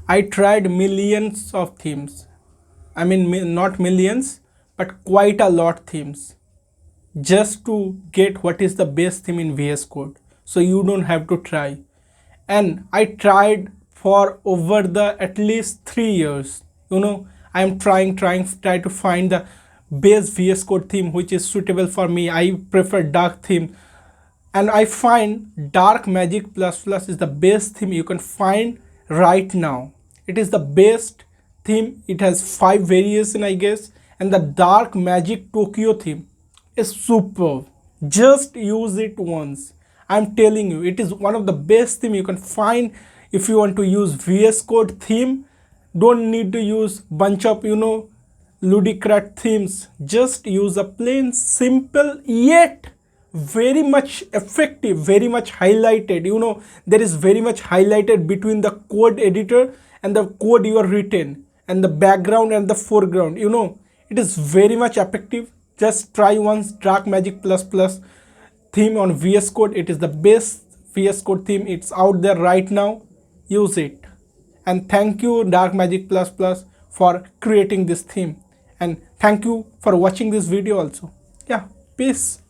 I tried millions of themes. I mean, not millions, but quite a lot themes just to get what is the best theme in VS Code. So you don't have to try. And I tried for over the at least 3 years. I am try to find the best VS Code theme which is suitable for me. I prefer dark theme, and I find dark magic plus plus is the best theme you can find right now. It is the best theme. It has 5 variation, I guess, and the dark magic Tokyo theme is superb. Just use it once. I'm telling you, it is one of the best theme you can find. If you want to use VS Code theme, don't need to use bunch of ludicrous themes. Just use a plain simple yet very much effective, very much highlighted. There is very much highlighted between the code editor and the code you are written, and the background and the foreground. It is very much effective. Just try once dark magic plus plus theme on VS Code. It is the best VS Code theme. It's out there right now. Use it. And thank you dark magic plus plus for creating this theme, and thank you for watching this video also. Yeah, peace.